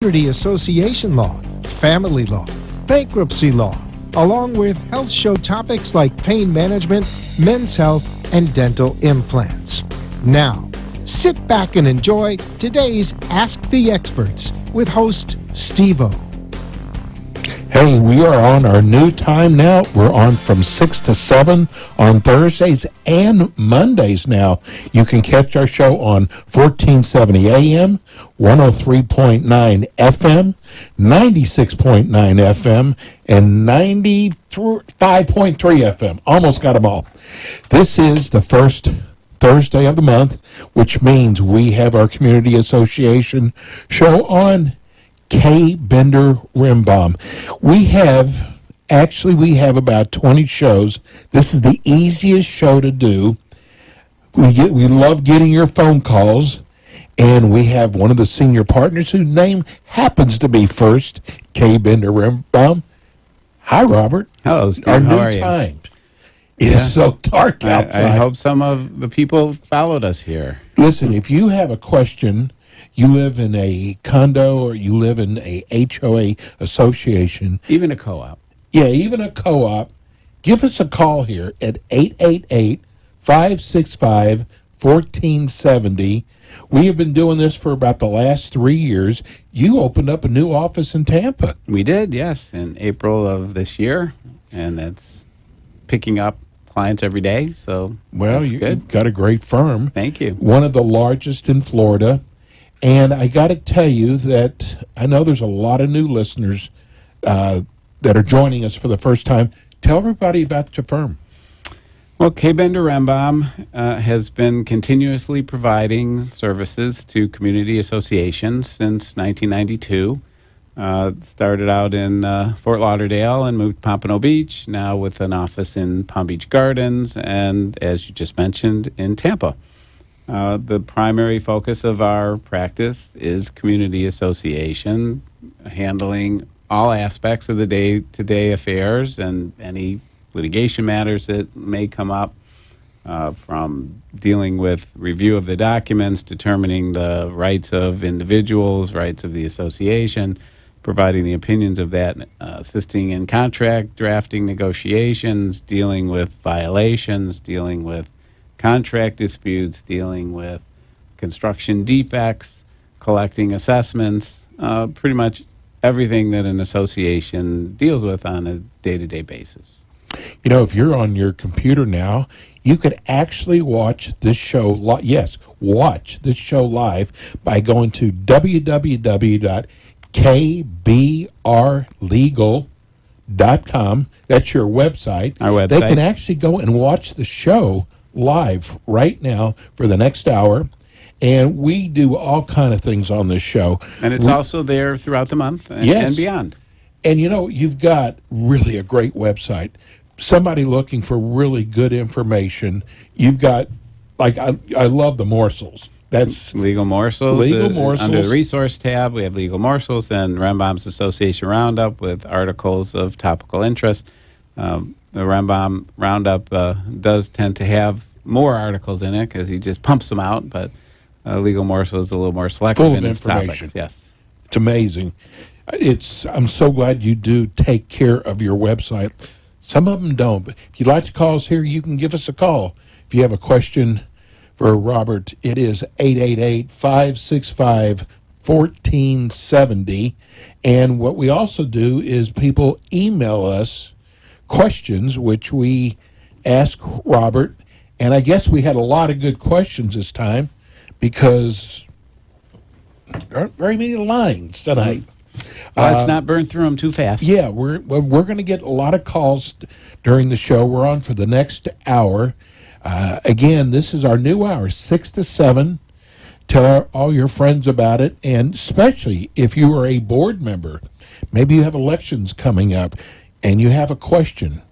community association law, family law, bankruptcy law, along with health show topics like pain management, men's health, and dental implants. Now, sit back and enjoy today's Ask the Experts with host Steve-O. Hey, we are on our new time now. We're on from 6 to 7 on Thursdays and Mondays now. You can catch our show on 1470 AM, 103.9 FM, 96.9 FM, and 95.3 FM. Almost got them all. This is the first Thursday of the month, which means we have our Community Association show on K. Bender Rimbaum. We have about 20 shows. This is the easiest show to do. We love getting your phone calls, and we have one of the senior partners whose name happens to be first, K. Bender Rimbaum. Hi, Robert. Hello, Steve. Our How new are you? time. It is so dark outside. I hope some of the people followed us here. Listen, if you have a question, you live in a condo or you live in a HOA association. Even a co-op. Yeah, even a co-op. Give us a call here at 888-565-1470. We have been doing this for about the last 3 years. You opened up a new office in Tampa. We did, yes, in April of this year, and it's picking up clients every day, so Well, you've got a great firm. Thank you. One of the largest in Florida. And I got to tell you that I know there's a lot of new listeners that are joining us for the first time. Tell everybody about your firm. Well, K. Bender Rembam has been continuously providing services to community associations since 1992. Started out in Fort Lauderdale and moved to Pompano Beach, now with an office in Palm Beach Gardens and, as you just mentioned, in Tampa. The primary focus of our practice is community association, handling all aspects of the day-to-day affairs and any litigation matters that may come up, from dealing with review of the documents, determining the rights of individuals, rights of the association, providing the opinions of that, assisting in contract drafting negotiations, dealing with violations, dealing with contract disputes, dealing with construction defects, collecting assessments, pretty much everything that an association deals with on a day-to-day basis. You know, if you're on your computer now, you could actually watch this show. Watch this show live by going to www.kbrlegal.com. That's your website. Our website. They can actually go and watch the show live right now for the next hour. And we do all kind of things on this show. And it's also there throughout the month and beyond. And, you know, you've got really a great website. Somebody looking for really good information. You've got, like, I love the morsels. That's Legal Morsels. Legal Morsels. Under the Resource tab, we have Legal Morsels and Rembam's Association Roundup with articles of topical interest. The Rembam Roundup does tend to have more articles in it because he just pumps them out, but Legal Morsels is a little more selective full of in its information. topics. Yes. It's amazing. I'm so glad you do take care of your website. Some of them don't. But if you'd like to call us here, you can give us a call. If you have a question for Robert, it is 888-565-1470. And what we also do is people email us questions, which we ask Robert. And I guess we had a lot of good questions this time because there aren't very many lines tonight. Well, let's not burn through them too fast. Yeah, we're going to get a lot of calls during the show. We're on for the next hour. Again, this is our new hour, 6 to 7. Tell all your friends about it, and especially if you are a board member, maybe you have elections coming up, and you have a question,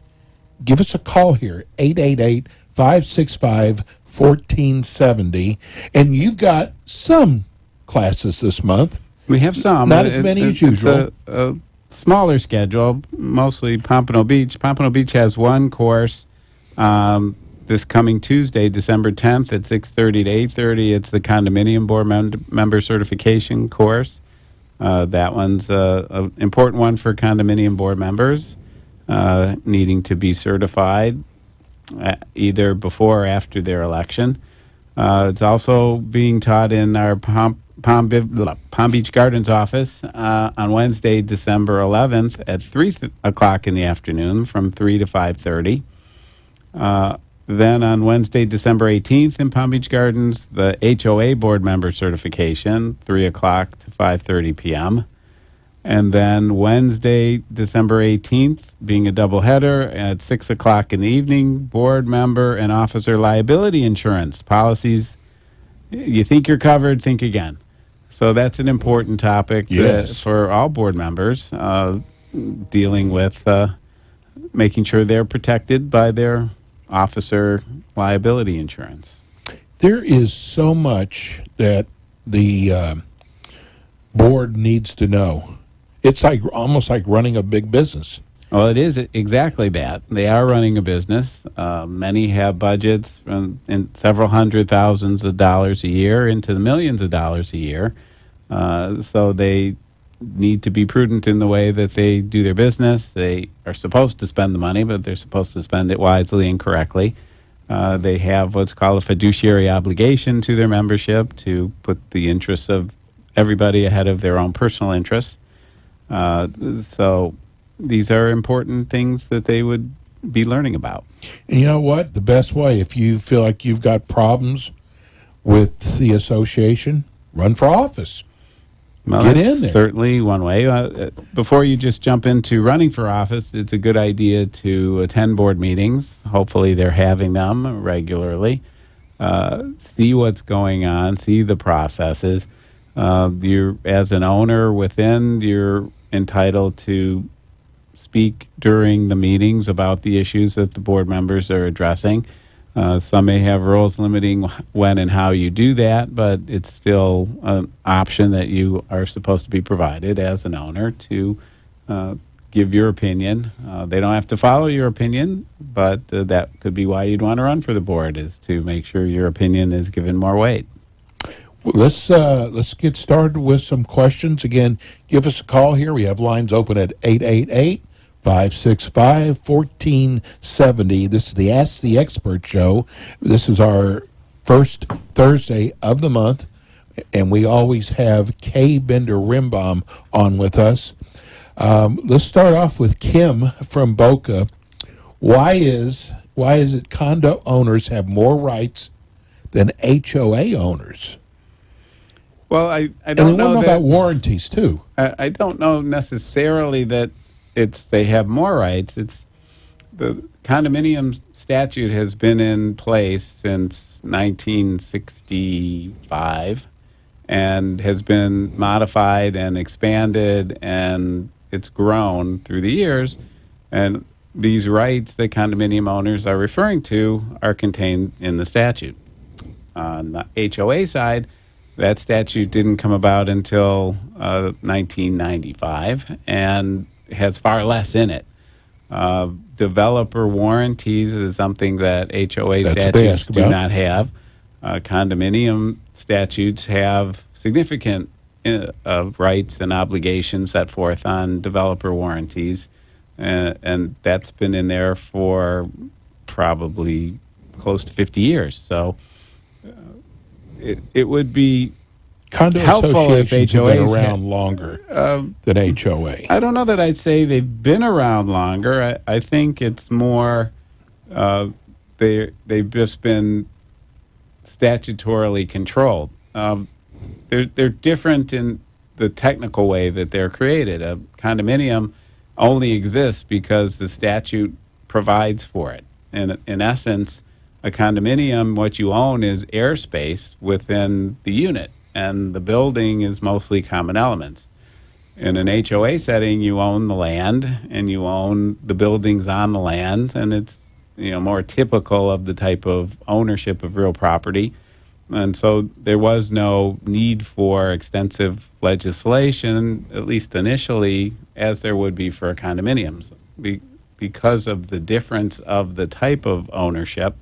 give us a call here, 888-565-1470. And you've got some classes this month. We have some. Not as many as usual. It's a smaller schedule, mostly Pompano Beach. Pompano Beach has one course this coming Tuesday, December 10th at 6:30 to 8:30. It's the Condominium Board Member Certification course. That one's an important one for condominium board members needing to be certified either before or after their election. It's also being taught in our Palm Beach Gardens office on Wednesday, December 11th at 3 o'clock in the afternoon from 3 to 5:30. Then on Wednesday, December 18th in Palm Beach Gardens, the HOA board member certification, 3 o'clock to 5:30 p.m. And then Wednesday, December 18th, being a doubleheader at 6 o'clock in the evening, board member and officer liability insurance policies. You think you're covered, think again. So that's an important topic for all board members, dealing with making sure they're protected by their officer liability insurance. There is so much that the board needs to know. It's almost like running a big business. Well, it is exactly that. They are running a business. Many have budgets in several hundred thousands of dollars a year into the millions of dollars a year. So they need to be prudent in the way that they do their business. They are supposed to spend the money, but they're supposed to spend it wisely and correctly. They have what's called a fiduciary obligation to their membership to put the interests of everybody ahead of their own personal interests. So these are important things that they would be learning about. And you know what? The best way, if you feel like you've got problems with the association, run for office. Well, get that's in there. Certainly one way. Before you just jump into running for office, it's a good idea to attend board meetings. Hopefully they're having them regularly. See what's going on, see the processes. You're, as an owner within, you're entitled to speak during the meetings about the issues that the board members are addressing. Some may have rules limiting when and how you do that, but it's still an option that you are supposed to be provided as an owner to give your opinion. They don't have to follow your opinion, but that could be why you'd want to run for the board, is to make sure your opinion is given more weight. Well, let's get started with some questions. Again, give us a call here. We have lines open at 888-565-1470. This is the Ask the Expert show. This is our first Thursday of the month, and we always have Kay Bender-Rimbaum on with us. Let's start off with Kim from Boca. Why is it condo owners have more rights than HOA owners? Well, I And don't we know want to know that, about warranties too. I don't know necessarily that they have more rights. It's the condominium statute has been in place since 1965 and has been modified and expanded, and it's grown through the years. And these rights that condominium owners are referring to are contained in the statute. On the HOA side, that statute didn't come about until 1995 and has far less in it. Developer warranties is something that HOA statutes do not have. Condominium statutes have significant rights and obligations set forth on developer warranties, and that's been in there for probably close to 50 years. So it would be Condo helpful if associations have HOAs been around longer than HOA. I don't know that I'd say they've been around longer. I think it's more they've just been statutorily controlled. They're different in the technical way that they're created. A condominium only exists because the statute provides for it. And in essence, a condominium, what you own is airspace within the unit, and the building is mostly common elements. In an HOA setting, you own the land and you own the buildings on the land, and it's more typical of the type of ownership of real property. And so there was no need for extensive legislation, at least initially, as there would be for condominiums. Because of the difference of the type of ownership,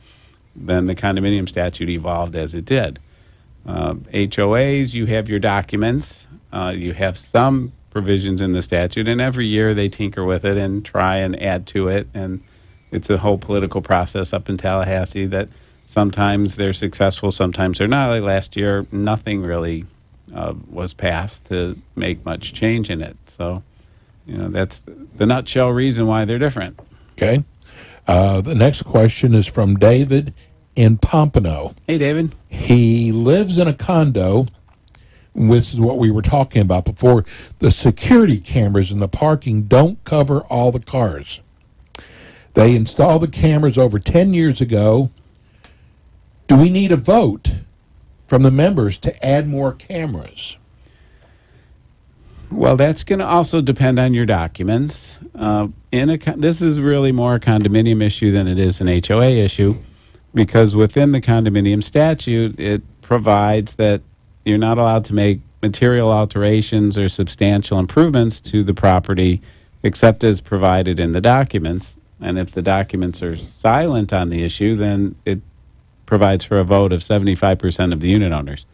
then the condominium statute evolved as it did. HOAs, you have your documents. You have some provisions in the statute, and every year they tinker with it and try and add to it. And it's a whole political process up in Tallahassee that sometimes they're successful, sometimes they're not. Like last year, nothing really was passed to make much change in it. So, that's the nutshell reason why they're different. Okay. The next question is from David in Pompano. Hey, David. He lives in a condo. This is what we were talking about before. The security cameras in the parking don't cover all the cars. They installed the cameras over 10 years ago. Do we need a vote from the members to add more cameras? Well, that's going to also depend on your documents. This is really more a condominium issue than it is an HOA issue, because within the condominium statute, it provides that you're not allowed to make material alterations or substantial improvements to the property except as provided in the documents. And if the documents are silent on the issue, then it provides for a vote of 75% of the unit owners.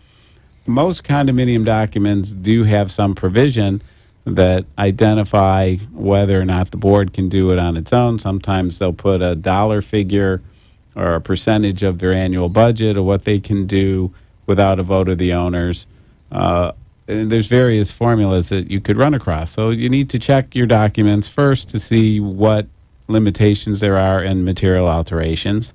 Most condominium documents do have some provision that identify whether or not the board can do it on its own. Sometimes they'll put a dollar figure or a percentage of their annual budget of what they can do without a vote of the owners. And there's various formulas that you could run across. So you need to check your documents first to see what limitations there are in material alterations.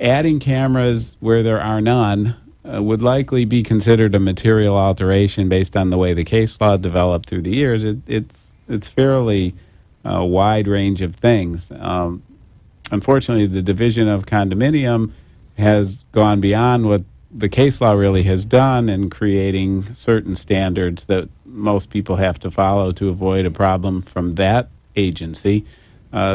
Adding cameras where there are none would likely be considered a material alteration based on the way the case law developed through the years. It's fairly wide range of things. Unfortunately, the division of condominium has gone beyond what the case law really has done in creating certain standards that most people have to follow to avoid a problem from that agency,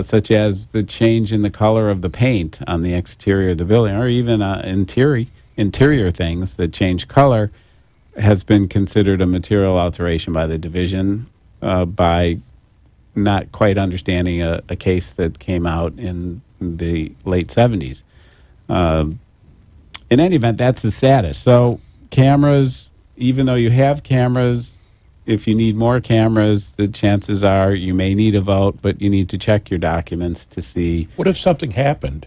such as the change in the color of the paint on the exterior of the building, or even interior things that change color has been considered a material alteration by the division by not quite understanding a case that came out in the late 70s. In any event, that's the status. So cameras, even though you have cameras, if you need more cameras, the chances are you may need a vote, but you need to check your documents to see. What if something happened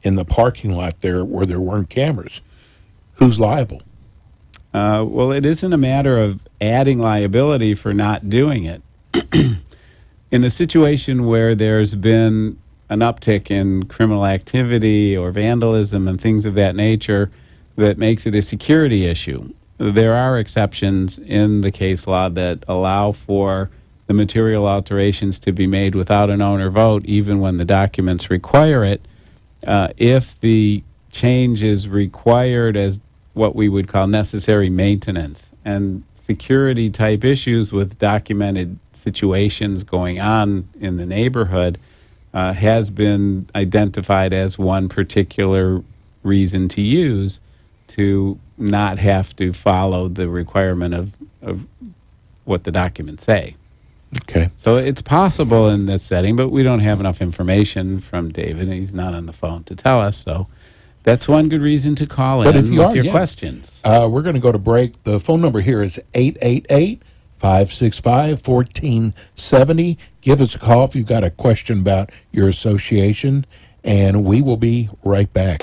in the parking lot there where there weren't cameras? Who's liable? Well, it isn't a matter of adding liability for not doing it. In a situation where there's been an uptick in criminal activity or vandalism and things of that nature that makes it a security issue, there are exceptions in the case law that allow for the material alterations to be made without an owner vote, even when the documents require it, if the change is required as what we would call necessary maintenance. And security type issues with documented situations going on in the neighborhood has been identified as one particular reason to use to not have to follow the requirement of what the documents say. Okay. So it's possible in this setting, but we don't have enough information from David, and he's not on the phone to tell us. So that's one good reason to call in with your questions. We're going to go to break. The phone number here is 888-565-1470. Give us a call if you've got a question about your association, and we will be right back.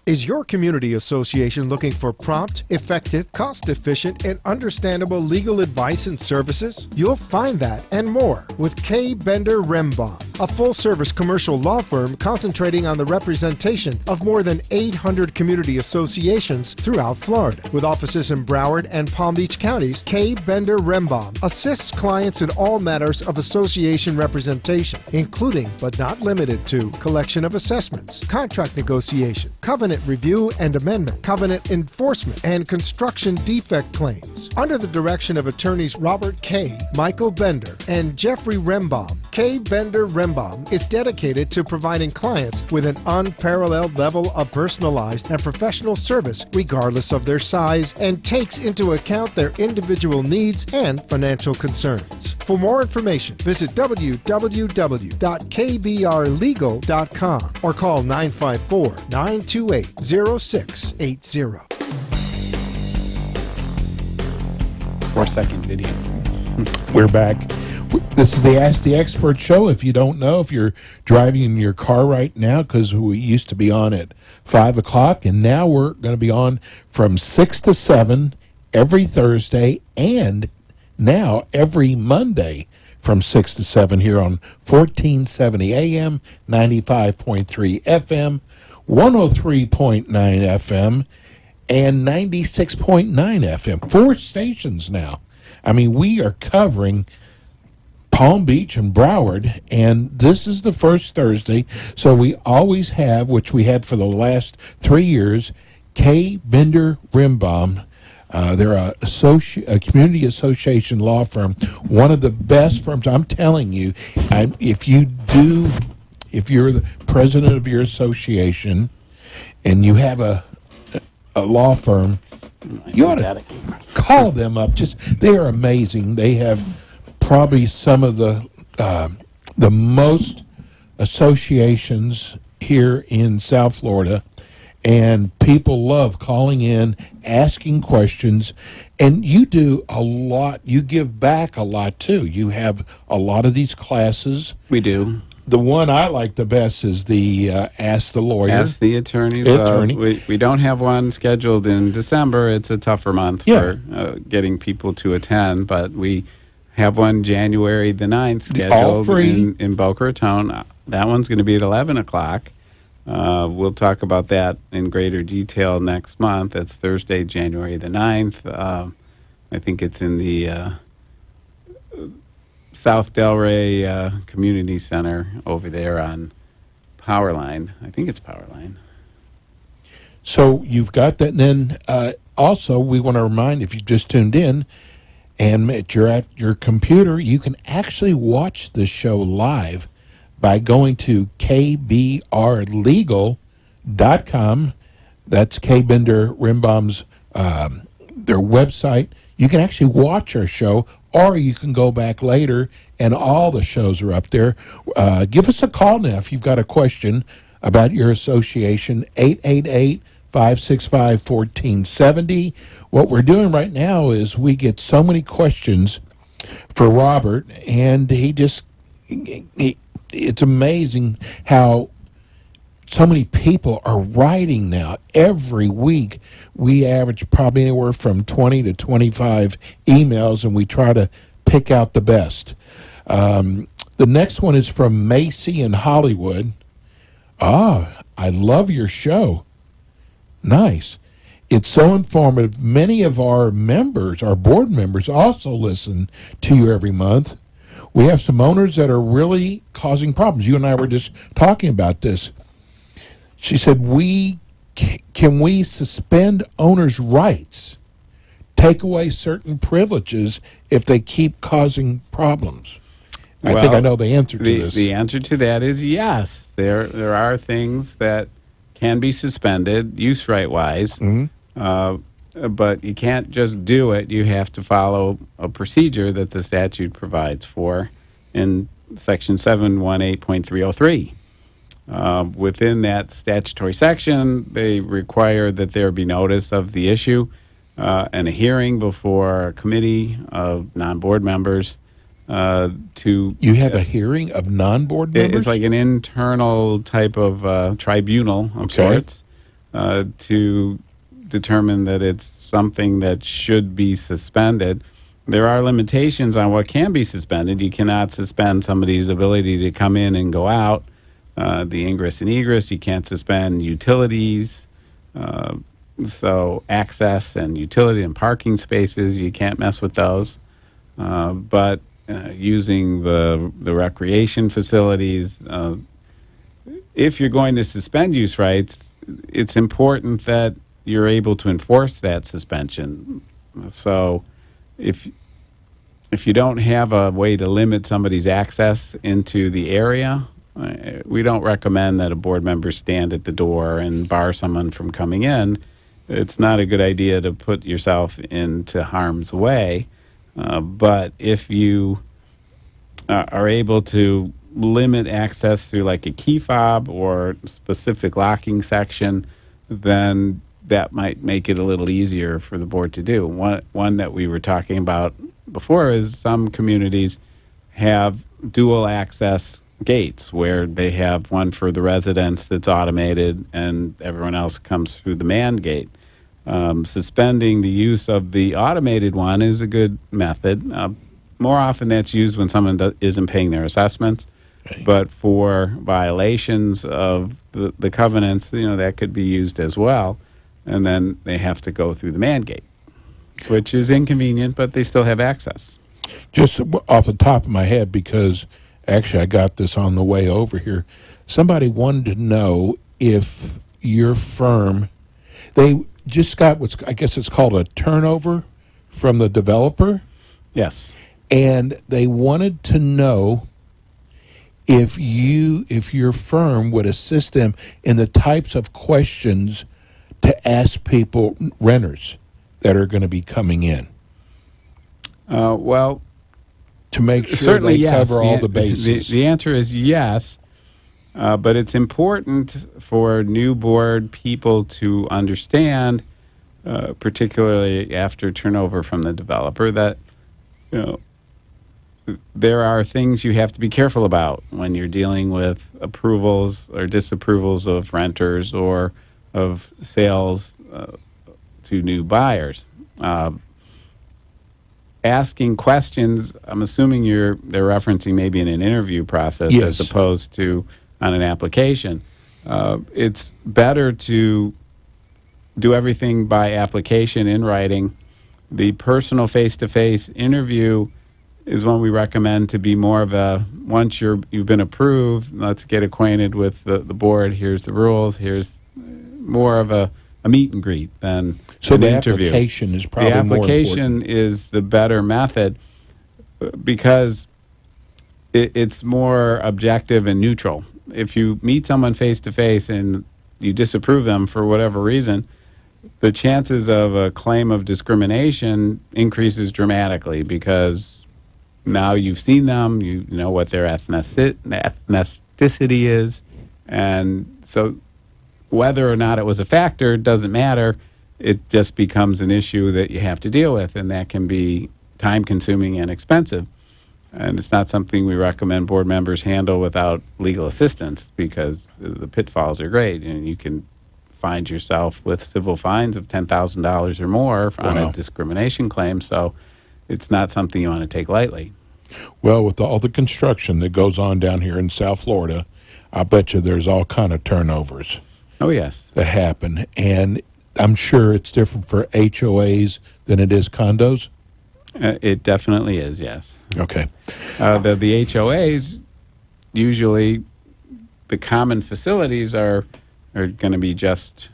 Is your community association looking for prompt, effective, cost-efficient, and understandable legal advice and services? You'll find that and more with K. Bender Rembaum, a full-service commercial law firm concentrating on the representation of more than 800 community associations throughout Florida. With offices in Broward and Palm Beach counties, K. Bender Rembaum assists clients in all matters of association representation, including but not limited to collection of assessments, contract negotiation, covenant review and amendment, covenant enforcement, and construction defect claims. Under the direction of attorneys Robert K., Michael Bender, and Jeffrey Rembaum, K. Bender Rembaum is dedicated to providing clients with an unparalleled level of personalized and professional service regardless of their size and takes into account their individual needs and financial concerns. us. For more information, visit www.kbrlegal.com or call 954-928-0680. 4-second video. We're back. This is the Ask the Expert show. If you don't know, if you're driving in your car right now, because we used to be on at 5 o'clock, and now we're going to be on from 6 to 7 every Thursday, and now every Monday from 6 to 7 here on 1470 AM, 95.3 FM, 103.9 FM, and 96.9 FM. 4 stations now. I mean, we are covering Palm Beach and Broward, and this is the first Thursday, so we always have, which we had for the last 3 years, K. Bender Rimbaum. They're a community association law firm, one of the best firms. I'm telling you, if you're the president of your association and you have a law firm, you ought to call them up. They are amazing. They have probably some of the most associations here in South Florida, and people love calling in, asking questions, and you do a lot. You give back a lot too. You have a lot of these classes. We do. The one I like the best is the Ask the Lawyer. Ask the Attorney. We don't have one scheduled in December. It's a tougher month for getting people to attend, but we have one January the 9th scheduled in Boca Raton. That one's going to be at 11 o'clock. We'll talk about that in greater detail next month. It's Thursday, January the 9th. I think it's in the South Delray Community Center over there on Powerline. I think it's Powerline. So you've got that. And then also, we want to remind, if you just tuned in, and you're at your computer, you can actually watch the show live by going to kbrlegal.com. That's K. Bender Rimbaum's their website. You can actually watch our show, or you can go back later, and all the shows are up there. Give us a call now if you've got a question about your association, 888-565-1470. What we're doing right now is we get so many questions for Robert, and it's amazing how so many people are writing now. Every week, we average probably anywhere from 20 to 25 emails, and we try to pick out the best. The next one is from Macy in Hollywood. I love your show. Nice. It's so informative. Many of our members, our board members, also listen to you every month. We have some owners that are really causing problems. You and I were just talking about this. She said, can we suspend owners' rights, take away certain privileges if they keep causing problems? I think I know the answer to this. The answer to that is yes. There are things that can be suspended, use right-wise, but you can't just do it. You have to follow a procedure that the statute provides for in Section 718.303. Within that statutory section, they require that there be notice of the issue and a hearing before a committee of non-board members. You have a hearing of non-board members? It's like an internal type of tribunal of sorts to determine that it's something that should be suspended. There are limitations on what can be suspended. You cannot suspend somebody's ability to come in and go out. The ingress and egress, you can't suspend utilities. So access and utility and parking spaces, you can't mess with those. But using the recreation facilities, if you're going to suspend use rights, it's important that you're able to enforce that suspension. So if you don't have a way to limit somebody's access into the area, we don't recommend that a board member stand at the door and bar someone from coming in. It's not a good idea to put yourself into harm's way. But if you are able to limit access through like a key fob or specific locking section, then that might make it a little easier for the board to do. One that we were talking about before is some communities have dual access gates where they have one for the residents that's automated and everyone else comes through the manned gate. Suspending the use of the automated one is a good method. More often that's used when someone isn't paying their assessments. Okay. But for violations of the covenants, that could be used as well. And then they have to go through the man gate, which is inconvenient, but they still have access. Just off the top of my head, because actually I got this on the way over here. Somebody wanted to know if your firm, they just got I guess it's called a turnover from the developer. Yes. And they wanted to know if your firm would assist them in the types of questions to ask people, renters, that are going to be coming in. Well, to make sure certainly they yes. cover all the bases. The answer is yes, but it's important for new board people to understand, particularly after turnover from the developer, that there are things you have to be careful about when you're dealing with approvals or disapprovals of renters or of sales to new buyers. Asking questions, I'm assuming they're referencing maybe in an interview process Yes. as opposed to on an application. It's better to do everything by application in writing. The personal face-to-face interview is one we recommend to be more of a, once you've been approved, let's get acquainted with the board, here's the rules, here's more of a meet and greet than So an the interview. application is probably The more application important. is the better method because it's more objective and neutral. If you meet someone face-to-face and you disapprove them for whatever reason, the chances of a claim of discrimination increases dramatically because now you've seen them, you know what their ethnicity is, and so whether or not it was a factor doesn't matter. It just becomes an issue that you have to deal with, and that can be time-consuming and expensive. And it's not something we recommend board members handle without legal assistance because the pitfalls are great, and you can find yourself with civil fines of $10,000 or more on Wow. a discrimination claim. So it's not something you want to take lightly. Well, with all the construction that goes on down here in South Florida, I bet you there's all kind of turnovers Oh, yes. that happen. And I'm sure it's different for HOAs than it is condos. It definitely is, yes. Okay. The HOAs, usually the common facilities are going to be just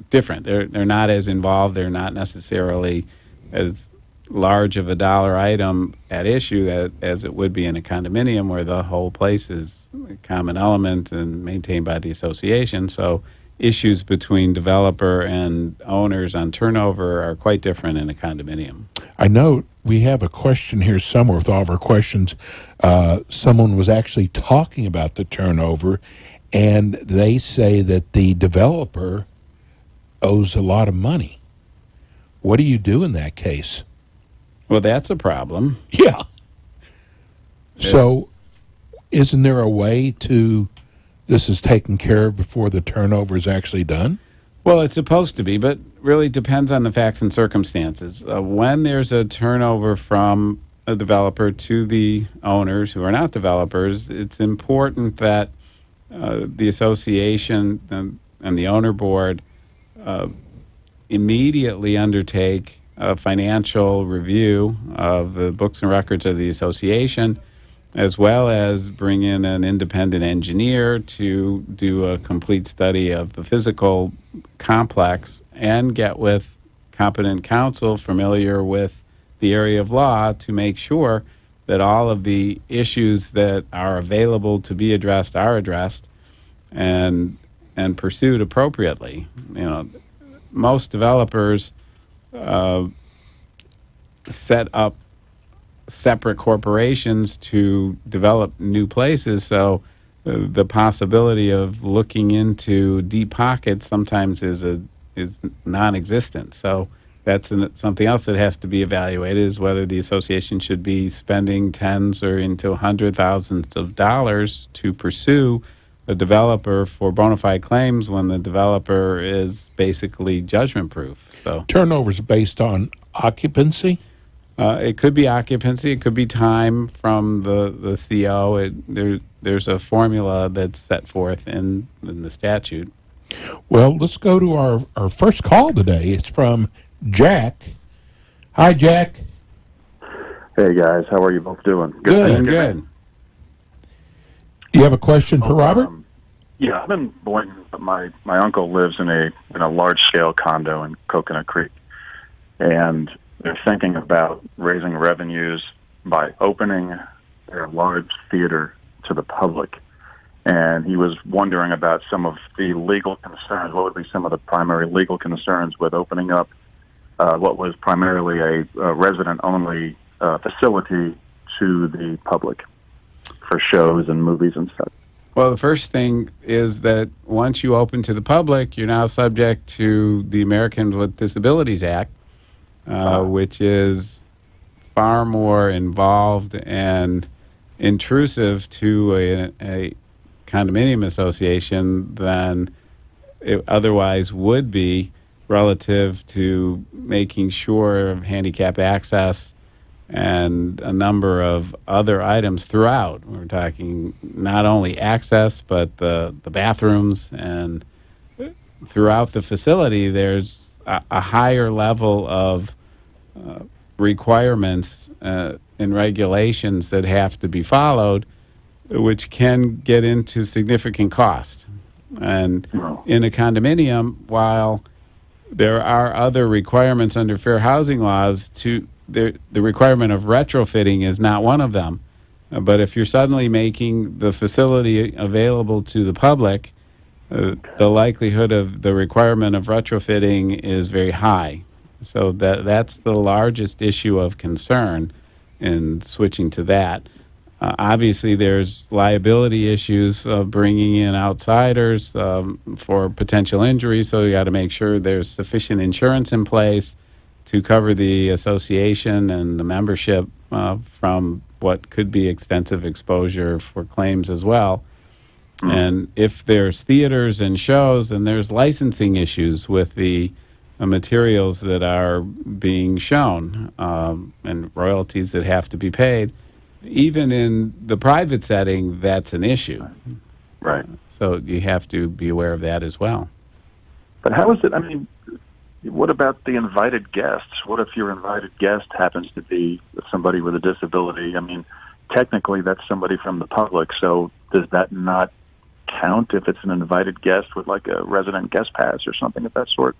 different. They're not as involved. They're not necessarily as large of a dollar item at issue as it would be in a condominium where the whole place is a common element and maintained by the association. So issues between developer and owners on turnover are quite different in a condominium. I know we have a question here somewhere with all of our questions. Someone was actually talking about the turnover, and they say that the developer owes a lot of money. What do you do in that case? Well, that's a problem. Yeah. So isn't there a way this is taken care of before the turnover is actually done? Well, it's supposed to be, but really depends on the facts and circumstances. When there's a turnover from a developer to the owners who are not developers, it's important that the association and the owner board immediately undertake a financial review of the books and records of the association, as well as bring in an independent engineer to do a complete study of the physical complex and get with competent counsel familiar with the area of law to make sure that all of the issues that are available to be addressed are addressed and pursued appropriately. Most developers set up separate corporations to develop new places. So the possibility of looking into deep pockets sometimes is non-existent. So that's something else that has to be evaluated, is whether the association should be spending tens or into hundred thousands of dollars to pursue a developer for bona fide claims when the developer is basically judgment proof. So Turnover's based on occupancy? it could be occupancy, it could be time from the CO. There's a formula that's set forth in the statute. Well, let's go to our first call today. It's from Jack. Hi, Jack. Hey guys, how are you both doing? Doing good. You have a question for Robert? Yeah, I've been Boynton, but my uncle lives in a large scale condo in Coconut Creek, and they're thinking about raising revenues by opening their large theater to the public. And he was wondering about some of the legal concerns. What would be some of the primary legal concerns with opening up what was primarily a resident-only facility to the public for shows and movies and stuff? Well, the first thing is that once you open to the public, you're now subject to the Americans with Disabilities Act, which is far more involved and intrusive to a condominium association than it otherwise would be, relative to making sure of handicap access and a number of other items throughout. We're talking not only access, but the bathrooms, and throughout the facility there's a higher level of requirements and regulations that have to be followed, which can get into significant cost. And in a condominium, while there are other requirements under fair housing laws, the requirement of retrofitting is not one of them. But if you're suddenly making the facility available to the public, the likelihood of the requirement of retrofitting is very high. So that's the largest issue of concern in switching to that. Obviously, there's liability issues of bringing in outsiders for potential injuries, so you got to make sure there's sufficient insurance in place to cover the association and the membership from what could be extensive exposure for claims as well. And if there's theaters and shows, then there's licensing issues with the materials that are being shown and royalties that have to be paid. Even in the private setting, that's an issue. Right. So you have to be aware of that as well. But how is it, I mean, what about the invited guests? What if your invited guest happens to be somebody with a disability? I mean, technically that's somebody from the public, so does that not count if it's an invited guest with like a resident guest pass or something of that sort?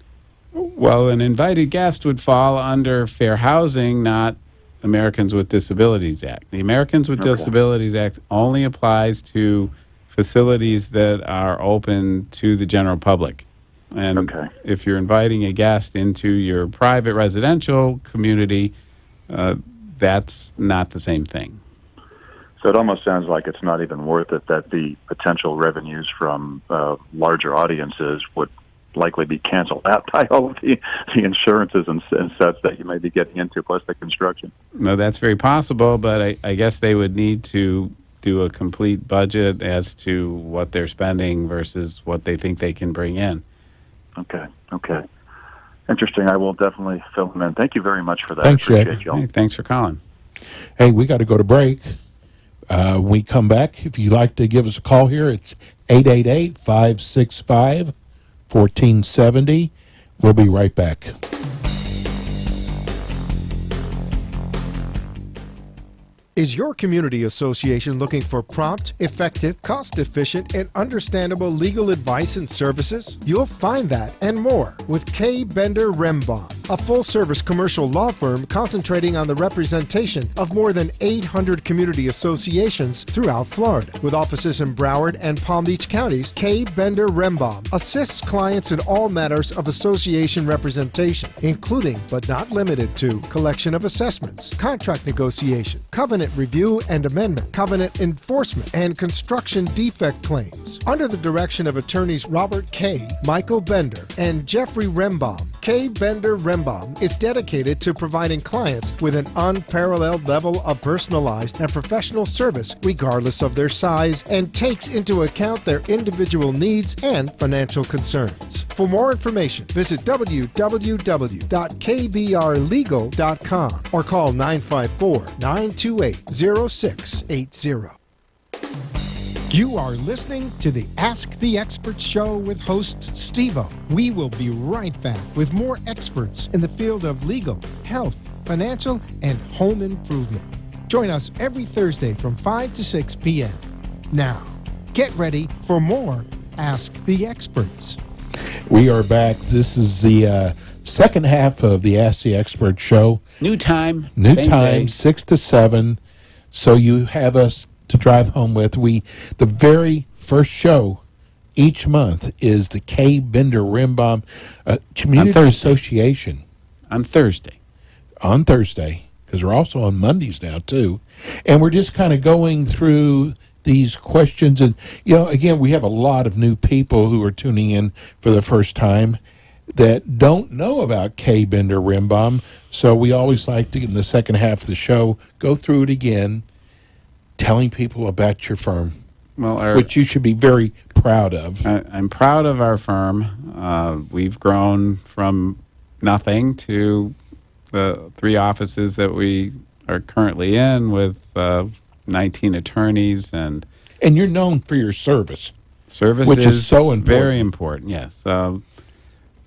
Well, an invited guest would fall under fair housing, not Americans with Disabilities Act. The Americans with Disabilities Act only applies to facilities that are open to the general public. And if you're inviting a guest into your private residential community, that's not the same thing. So it almost sounds like it's not even worth it, that the potential revenues from larger audiences would likely be canceled out by all of the insurances and such that you may be getting into, plus the construction. No, that's very possible, but I guess they would need to do a complete budget as to what they're spending versus what they think they can bring in. Okay. Interesting. I will definitely fill them in. Thank you very much for that. Thanks, Jack. Hey, thanks for calling. Hey, we got to go to break. When we come back, if you'd like to give us a call here, it's 888-565-1470. We'll be right back. Is your community association looking for prompt, effective, cost-efficient, and understandable legal advice and services? You'll find that and more with K. Bender Rembaughn. a full-service commercial law firm concentrating on the representation of more than 800 community associations throughout Florida. With offices in Broward and Palm Beach counties, K. Bender Rembaum assists clients in all matters of association representation, including but not limited to collection of assessments, contract negotiation, covenant review and amendment, covenant enforcement, and construction defect claims. Under the direction of attorneys Robert K., Michael Bender, and Jeffrey Rembaum, K. Bender Rembaum is dedicated to providing clients with an unparalleled level of personalized and professional service regardless of their size, and takes into account their individual needs and financial concerns. For more information, visit www.kbrlegal.com or call 954-928-0680. You are listening to the Ask the Expert Show with host Steve-O. We will be right back with more experts in the field of legal, health, financial, and home improvement. Join us every Thursday from 5 to 6 p.m. Now, get ready for more Ask the Experts. We are back. This is the second half of the Ask the Expert Show. New time. New same time, day. 6 to 7. So you have us to drive home with. The very first show each month is the K. Bender Rembaum Community Association. On Thursday. On Thursday, because we're also on Mondays now, too. And we're just kind of going through these questions. And, again, we have a lot of new people who are tuning in for the first time that don't know about K. Bender Rembaum. So we always like to, in the second half of the show, go through it again, telling people about your firm, which you should be very proud of. I'm proud of our firm. We've grown from nothing to the 3 offices that we are currently in with 19 attorneys. And you're known for your service. Service which is so important. Very important, yes.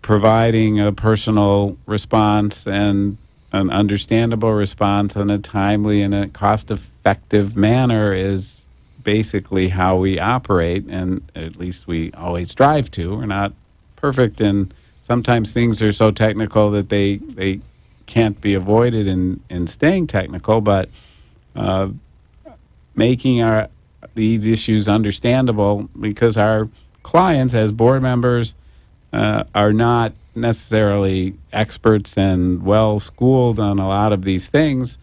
Providing a personal response and an understandable response in a timely and a cost-effective manner is basically how we operate, and at least we always strive to. We're not perfect, and sometimes things are so technical that they can't be avoided in staying technical, but making these issues understandable, because our clients as board members are not necessarily experts and well-schooled on a lot of these things.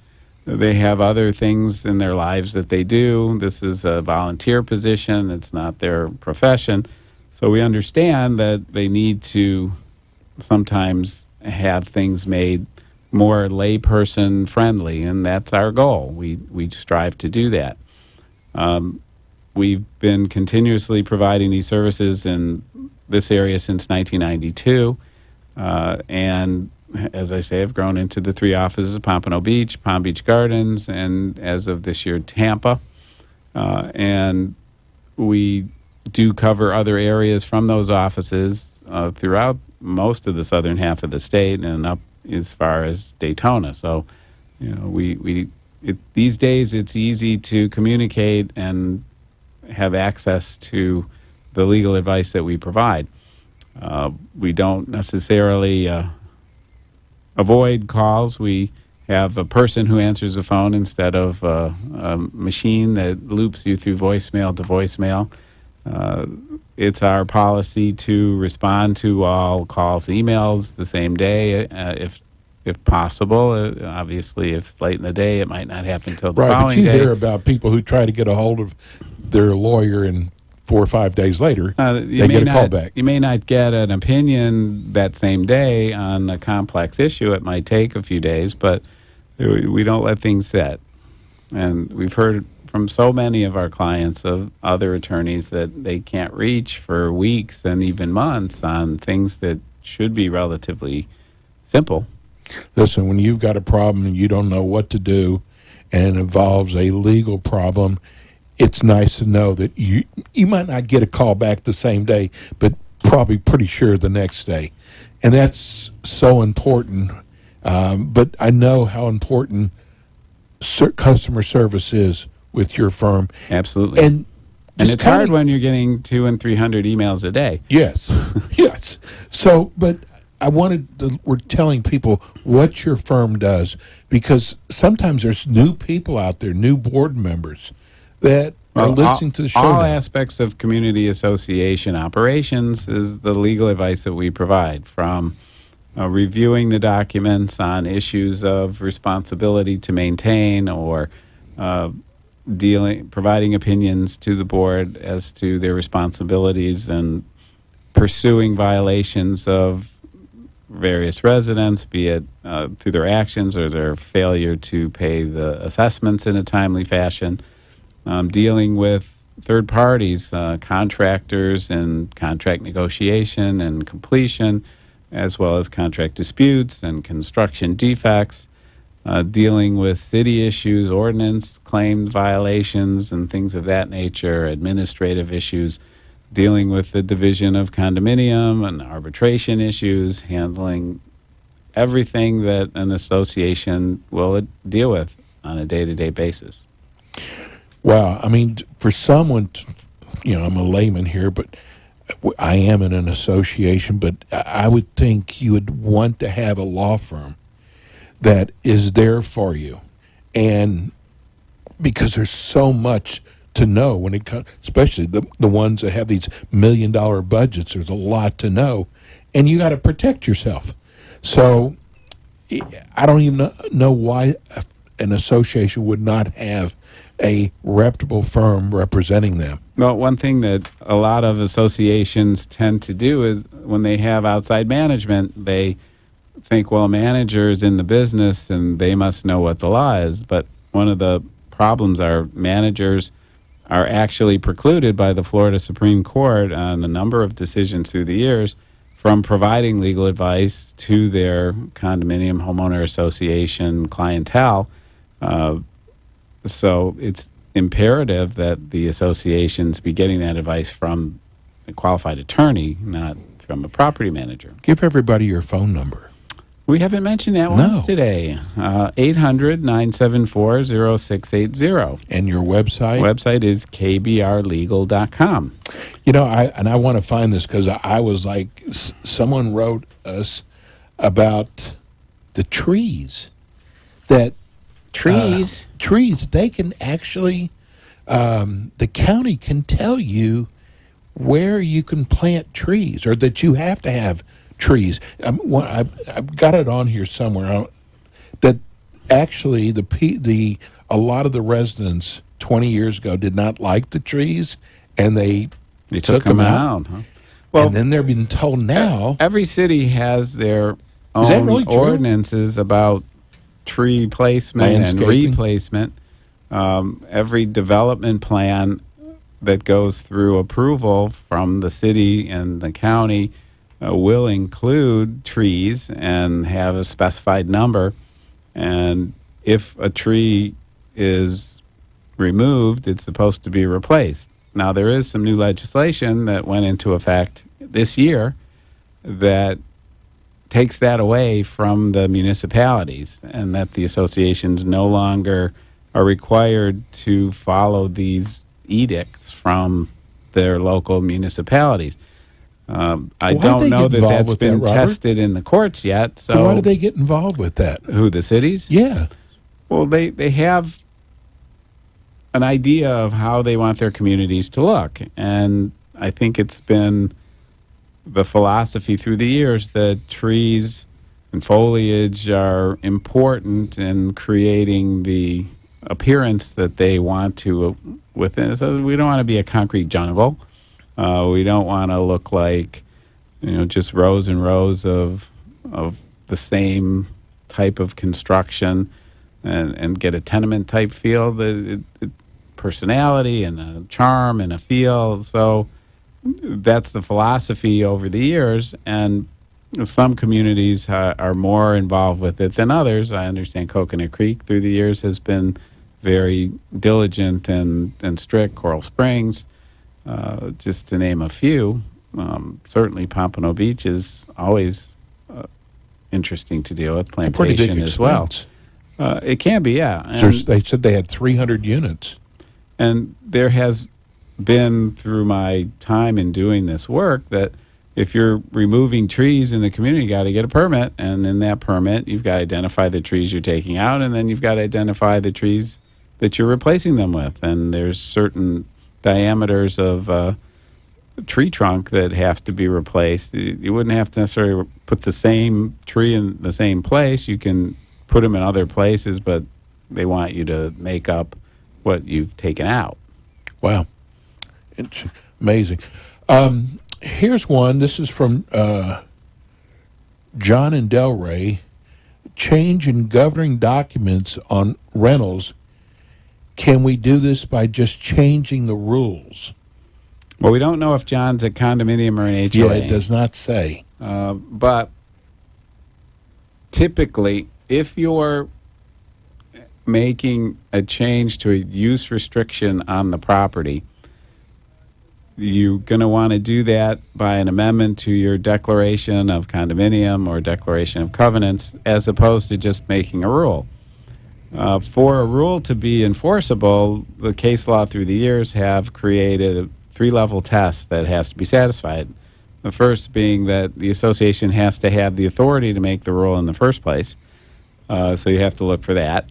They have other things in their lives that they do. This is a volunteer position. It's not their profession. So we understand that they need to sometimes have things made more layperson friendly, and that's our goal. We strive to do that. We've been continuously providing these services in this area since 1992. And as I say, I've grown into the 3 offices: Pompano Beach, Palm Beach Gardens, and as of this year, Tampa. And we do cover other areas from those offices throughout most of the southern half of the state and up as far as Daytona. So, these days it's easy to communicate and have access to the legal advice that we provide. We don't necessarily avoid calls. We have a person who answers the phone instead of a machine that loops you through voicemail to voicemail. It's our policy to respond to all calls, emails the same day, if possible. Obviously, if it's late in the day, it might not happen until the following day. But you hear about people who try to get a hold of their lawyer and 4 or 5 days later, they get a call back. You may not get an opinion that same day on a complex issue. It might take a few days, but we don't let things sit. And we've heard from so many of our clients of other attorneys that they can't reach for weeks and even months on things that should be relatively simple. Listen, when you've got a problem and you don't know what to do and it involves a legal problem, it's nice to know that you might not get a call back the same day, but probably pretty sure the next day. And that's so important. But I know how important customer service is with your firm. Absolutely. And it's hard when you're getting 200 and 300 emails a day. Yes, yes. So, but we're telling people what your firm does, because sometimes there's new people out there, new board members that are listening to the show. All now. aspects of community association operations is the legal advice that we provide, from reviewing the documents on issues of responsibility to maintain, or providing opinions to the board as to their responsibilities and pursuing violations of various residents, be it through their actions or their failure to pay the assessments in a timely fashion, dealing with third parties, contractors, and contract negotiation and completion, as well as contract disputes and construction defects, dealing with city issues, ordinance claimed violations, and things of that nature, administrative issues, dealing with the division of condominium and arbitration issues, handling everything that an association will deal with on a day-to-day basis. Wow. I mean, for someone, I'm a layman here, but I am in an association, but I would think you would want to have a law firm that is there for you. And because there's so much to know when it comes, especially the ones that have these $1 million budgets, there's a lot to know, and you got to protect yourself. So I don't even know why an association would not have a reputable firm representing them. Well, one thing that a lot of associations tend to do is when they have outside management, they think, well, managers in the business and they must know what the law is. But one of the problems are managers are actually precluded by the Florida Supreme Court on a number of decisions through the years from providing legal advice to their condominium homeowner association clientele. So it's imperative that the associations be getting that advice from a qualified attorney, not from a property manager. Give everybody your phone number. We haven't mentioned that once today. 800-974-0680. And your website? Website is kbrlegal.com. I want to find this because I was like, someone wrote us about the trees. Trees, they can actually, the county can tell you where you can plant trees, or that you have to have trees. I've got it on here somewhere that actually a lot of the residents 20 years ago did not like the trees, and they took them out. Huh? Well, and then they're being told now. Every city has their own ordinances about tree placement and replacement. Every development plan that goes through approval from the city and the county will include trees and have a specified number. And if a tree is removed, it's supposed to be replaced. Now, there is some new legislation that went into effect this year that takes that away from the municipalities, and that the associations no longer are required to follow these edicts from their local municipalities. I don't know that that's been tested in the courts yet. So why do they get involved with that? Who, the cities? Yeah. Well, they have an idea of how they want their communities to look, and I think it's been the philosophy through the years that trees and foliage are important in creating the appearance that they want to within. So we don't want to be a concrete jungle. We don't want to look like, just rows and rows of the same type of construction and get a tenement type feel. The personality and a charm and a feel. So that's the philosophy over the years, and some communities are more involved with it than others. I understand Coconut Creek through the years has been very diligent and strict. Coral Springs, just to name a few. Certainly Pompano Beach is always interesting to deal with. Plantation as well. It can be, yeah. And they said they had 300 units. And there has been, through my time in doing this work, that if you're removing trees in the community, you got to get a permit, and in that permit, you've got to identify the trees you're taking out, and then you've got to identify the trees that you're replacing them with. And there's certain diameters of tree trunk that has to be replaced. You wouldn't have to necessarily put the same tree in the same place. You can put them in other places, but they want you to make up what you've taken out. Wow. It's amazing. Here's one. This is from John and Delray. Change in governing documents on rentals. Can we do this by just changing the rules? Well, we don't know if John's a condominium or an HOA. Yeah, it does not say. But typically, if you're making a change to a use restriction on the property, you're going to want to do that by an amendment to your declaration of condominium or declaration of covenants, as opposed to just making a rule. For a rule to be enforceable, the case law through the years have created a 3-level test that has to be satisfied. The first being that the association has to have the authority to make the rule in the first place. So you have to look for that.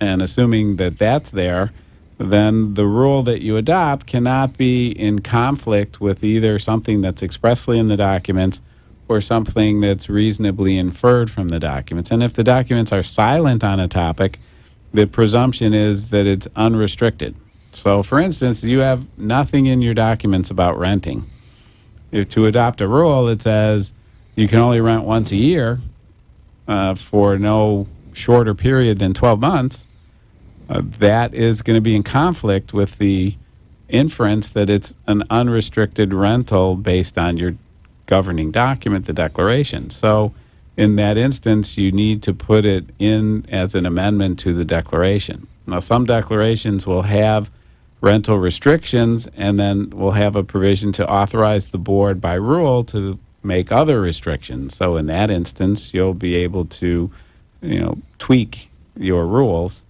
And assuming that that's there, then the rule that you adopt cannot be in conflict with either something that's expressly in the documents or something that's reasonably inferred from the documents. And if the documents are silent on a topic, the presumption is that it's unrestricted. So, for instance, you have nothing in your documents about renting. If to adopt a rule that says you can only rent once a year for no shorter period than 12 months, that is going to be in conflict with the inference that it's an unrestricted rental based on your governing document, the declaration. So in that instance, you need to put it in as an amendment to the declaration. Now, some declarations will have rental restrictions, and then we'll have a provision to authorize the board by rule to make other restrictions. So in that instance, you'll be able to, tweak your rules.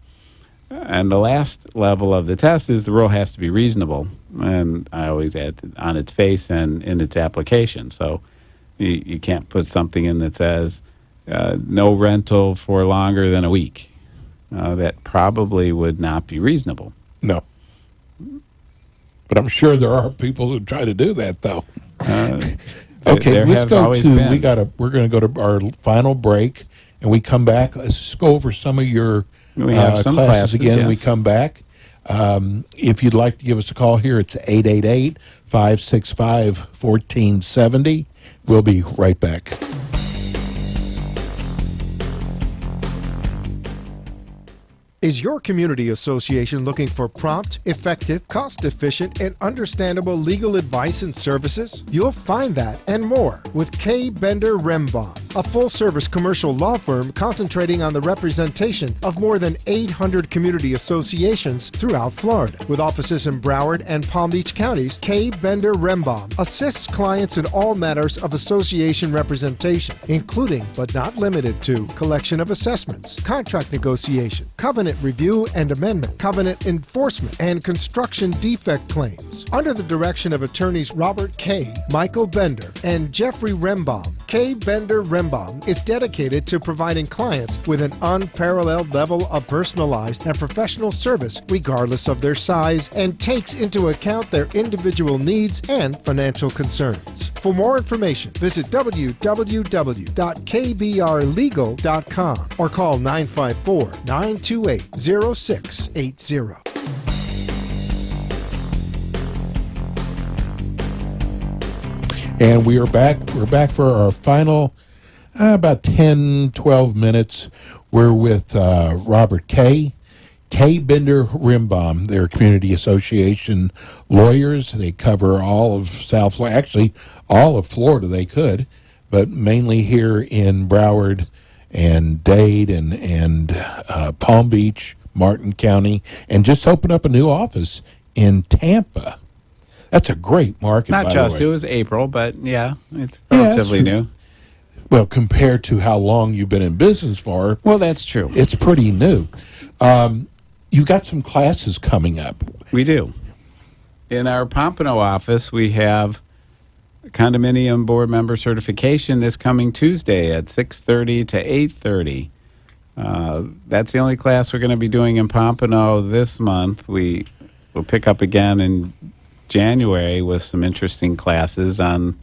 And the last level of the test is the rule has to be reasonable. And I always add on its face and in its application. So you can't put something in that says no rental for longer than a week. That probably would not be reasonable. No. But I'm sure there are people who try to do that, though. Okay, let's go to. We're going to go to our final break, and we come back. Let's just go over some of your classes again. Yes. We come back. If you'd like to give us a call here, it's 888-565-1470. We'll be right back. Is your community association looking for prompt, effective, cost-efficient, and understandable legal advice and services? You'll find that and more with K. Bender Rembaum, a full-service commercial law firm concentrating on the representation of more than 800 community associations throughout Florida. With offices in Broward and Palm Beach counties, K. Bender Rembaum assists clients in all matters of association representation, including but not limited to collection of assessments, contract negotiation, covenant review and amendment, covenant enforcement, and construction defect claims. Under the direction of attorneys Robert K., Michael Bender, and Jeffrey Rembaum, K. Bender Rembaum is dedicated to providing clients with an unparalleled level of personalized and professional service regardless of their size and takes into account their individual needs and financial concerns. For more information, visit www.kbrlegal.com or call 954-928-0680. And we are back. We're back for our final about 10, 12 minutes. We're with Robert K. Bender Rembaum. They're community association lawyers. They cover all of South Florida. Actually, all of Florida they could, but mainly here in Broward and Dade and Palm Beach, Martin County, and just opened up a new office in Tampa. That's a great market, Not by just. the way. It was April, but yeah, it's relatively new. Well, compared to how long you've been in business for. Well, that's true. It's pretty new. You've got some classes coming up. We do. In our Pompano office, we have condominium board member certification this coming Tuesday at 6:30 to 8:30. That's the only class we're going to be doing in Pompano this month. We will pick up again in January with some interesting classes on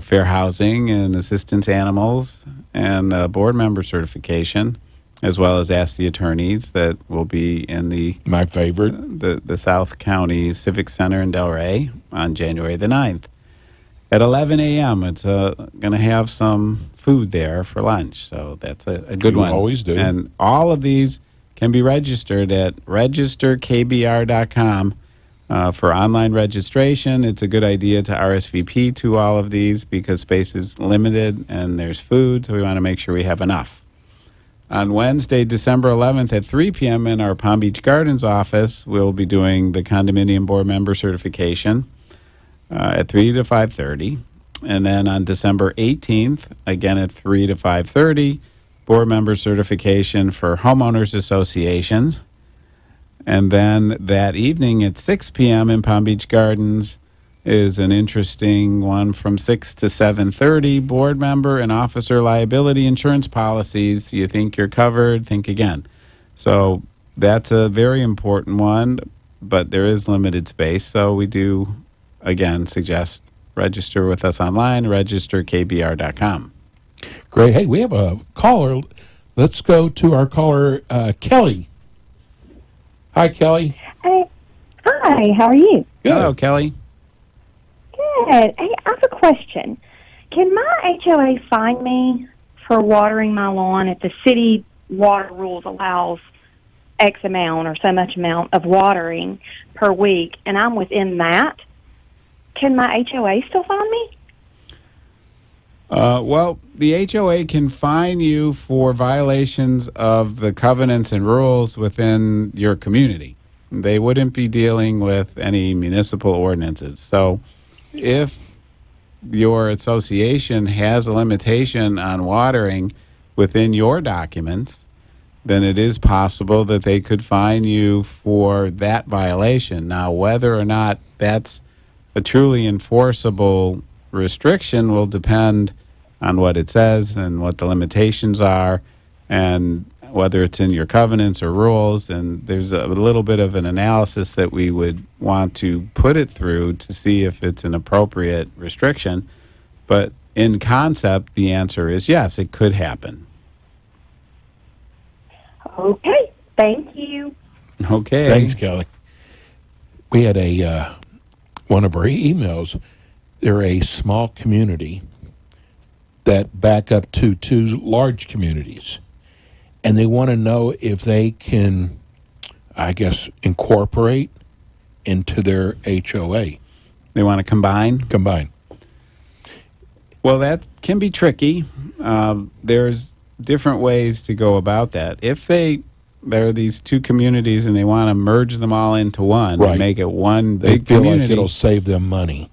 fair housing and assistance animals and board member certification, as well as Ask the Attorneys that will be in My favorite. the South County Civic Center in Delray on January the 9th. At 11 a.m., it's going to have some food there for lunch, so that's a good one. You always do. And all of these can be registered at registerkbr.com for online registration. It's a good idea to RSVP to all of these because space is limited and there's food, so we want to make sure we have enough. On Wednesday, December 11th at 3 p.m. in our Palm Beach Gardens office, we'll be doing the condominium board member certification at 3 to 5:30. And then on December 18th, again at 3 to 5:30, board member certification for homeowners associations. And then that evening at 6 p.m. in Palm Beach Gardens is an interesting one from 6 to 7:30, board member and officer liability insurance policies. You think you're covered, think again. So that's a very important one, but there is limited space. So we do, again, suggest register with us online, registerkbr.com. Great. Hey, we have a caller. Let's go to our caller, Kelly. Hi, Kelly. Hey, hi, how are you? Good. Hello, Kelly. Good. Hey, I have a question. Can my HOA fine me for watering my lawn if the city water rules allows X amount or so much amount of watering per week, and I'm within that? Can my HOA still fine me? Well, the HOA can fine you for violations of the covenants and rules within your community. They wouldn't be dealing with any municipal ordinances. So if your association has a limitation on watering within your documents, then it is possible that they could fine you for that violation. Now, whether or not that's a truly enforceable restriction will depend on what it says and what the limitations are and whether it's in your covenants or rules. And there's a little bit of an analysis that we would want to put it through to see if it's an appropriate restriction. But in concept, the answer is yes, it could happen. Okay, thank you. Okay. Thanks, Kelly. We had one of our emails. They're a small community that back up to two large communities. And they want to know if they can, I guess, incorporate into their HOA. They want to combine? Combine. Well, that can be tricky. There's different ways to go about that. If there are these two communities and they want to merge them all into one and make it one They big feel community, like it'll save them money.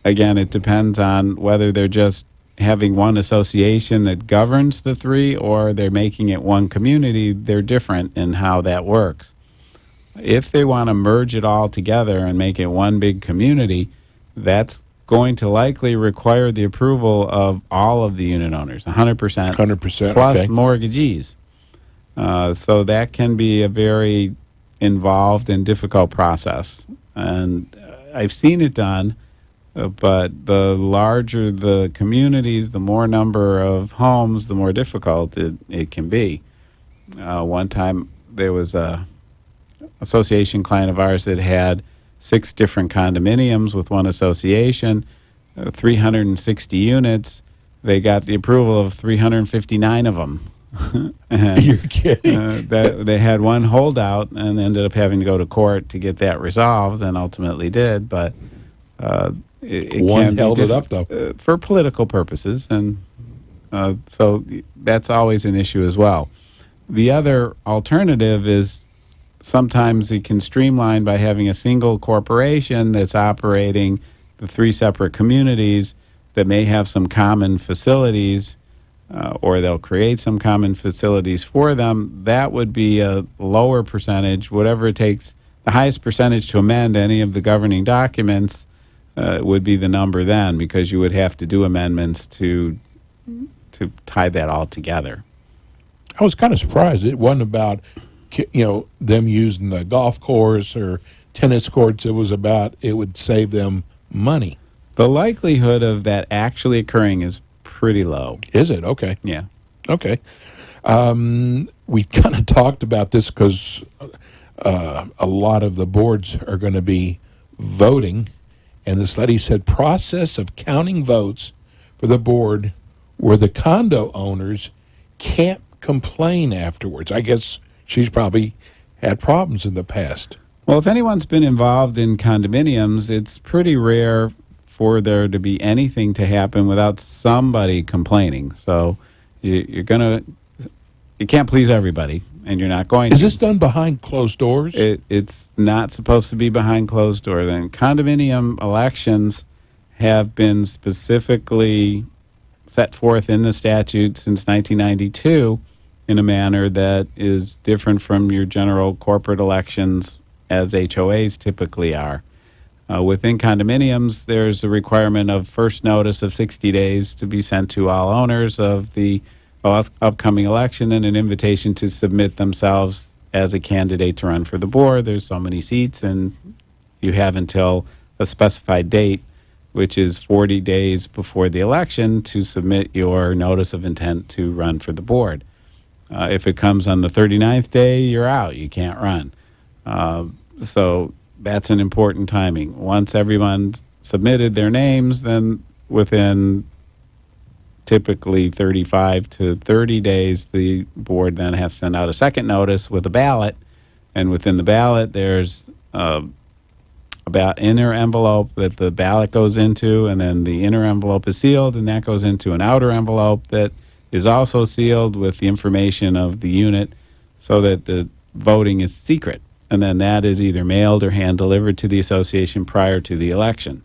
It depends on whether they're just having one association that governs the three or they're making it one community. They're different in how that works. If they want to merge it all together and make it one big community, that's going to likely require the approval of all of the unit owners, 100%. 100%, plus okay. mortgagees. So that can be a very involved and difficult process. And I've seen it done, but the larger the communities, the more number of homes, the more difficult it can be. One time there was a association client of ours that had 6 different condominiums with one association, 360 units. They got the approval of 359 of them. And, You're kidding. they had one holdout and ended up having to go to court to get that resolved, and ultimately did. But it One can be held it up, though. for political purposes, and so that's always an issue as well. The other alternative is sometimes it can streamline by having a single corporation that's operating the 3 separate communities that may have some common facilities, or they'll create some common facilities for them. That would be a lower percentage, whatever it takes, the highest percentage to amend any of the governing documents would be the number then, because you would have to do amendments to tie that all together. I was kind of surprised it wasn't about, them using the golf course or tennis courts. It was about it would save them money. The likelihood of that actually occurring is pretty low. Is it? Okay. Yeah. Okay. We kind of talked about this because a lot of the boards are going to be voting, and the study said process of counting votes for the board where the condo owners can't complain afterwards. I guess she's probably had problems in the past. Well, if anyone's been involved in condominiums, it's pretty rare for there to be anything to happen without somebody complaining. So you can't please everybody, and you're not going to. Is this done behind closed doors? It's not supposed to be behind closed doors. And condominium elections have been specifically set forth in the statute since 1992 in a manner that is different from your general corporate elections as HOAs typically are. Within condominiums, there's a requirement of first notice of 60 days to be sent to all owners of the upcoming election and an invitation to submit themselves as a candidate to run for the board. There's so many seats, and you have until a specified date, which is 40 days before the election, to submit your notice of intent to run for the board. If it comes on the 39th day, you're out. You can't run. So that's an important timing. Once everyone submitted their names, then within typically 35 to 30 days, the board then has to send out a second notice with a ballot. And within the ballot, there's about inner envelope that the ballot goes into, and then the inner envelope is sealed, and that goes into an outer envelope that is also sealed with the information of the unit so that the voting is secret. And then that is either mailed or hand delivered to the association prior to the election.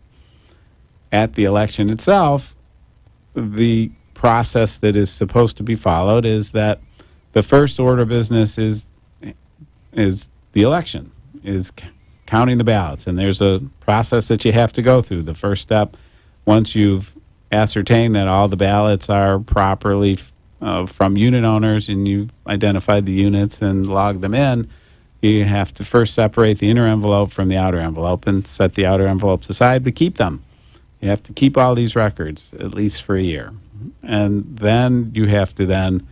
At the election itself, the process that is supposed to be followed is that the first order of business is the election, is counting the ballots. And there's a process that you have to go through. The first step, once you've ascertained that all the ballots are properly from unit owners and you've identified the units and logged them in, you have to first separate the inner envelope from the outer envelope and set the outer envelopes aside to keep them. You have to keep all these records at least for a year. And then you have to then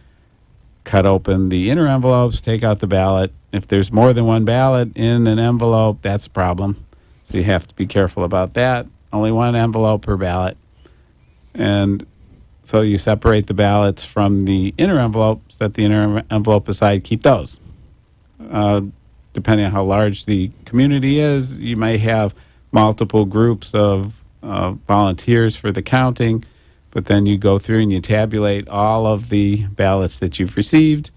cut open the inner envelopes, take out the ballot. If there's more than one ballot in an envelope, that's a problem. So you have to be careful about that. Only one envelope per ballot. And so you separate the ballots from the inner envelope, set the inner envelope aside, keep those. Depending on how large the community is, you may have multiple groups of volunteers for the counting, but then you go through and you tabulate all of the ballots that you've received,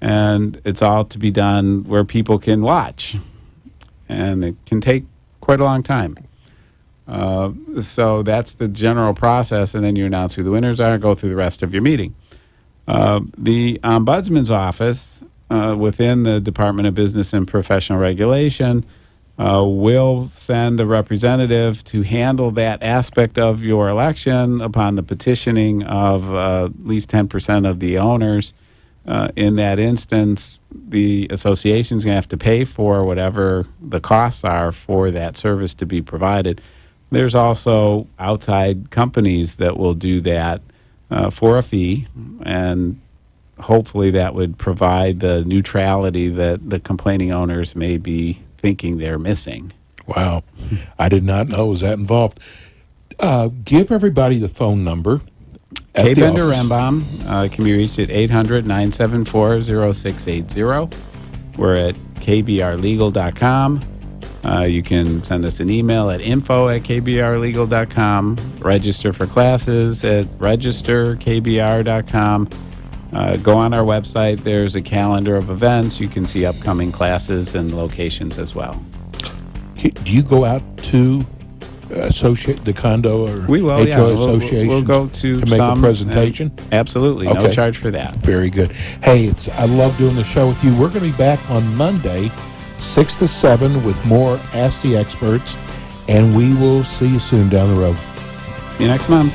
and it's all to be done where people can watch, and it can take quite a long time. So that's the general process, and then you announce who the winners are and go through the rest of your meeting. The Ombudsman's Office within the Department of Business and Professional Regulation will send a representative to handle that aspect of your election upon the petitioning of at least 10% of the owners. In that instance, the association's going to have to pay for whatever the costs are for that service to be provided. There's also outside companies that will do that for a fee, and hopefully that would provide the neutrality that the complaining owners may be thinking they're missing. Wow. I did not know it was that involved. Give everybody the phone number. K. Bender Rembam can be reached at 800-974-0680. We're at kbrlegal.com. You can send us an email at info@kbrlegal.com. Register for classes at registerkbr.com. Go on our website. There's a calendar of events. You can see upcoming classes and locations as well. Do you go out to associate the condo or we will, HOA associations we'll go to make a presentation? Absolutely. Okay. No charge for that. Very good. Hey, I love doing the show with you. We're going to be back on Monday, 6 to 7, with more Ask the Experts. and we will see you soon down the road. See you next month.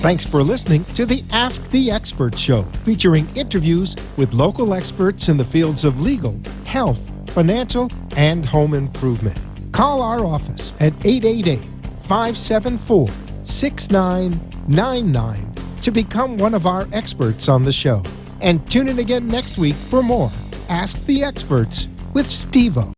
Thanks for listening to the Ask the Expert Show, featuring interviews with local experts in the fields of legal, health, financial, and home improvement. Call our office at 888-574-6999 to become one of our experts on the show. And tune in again next week for more Ask the Experts with Steve-O.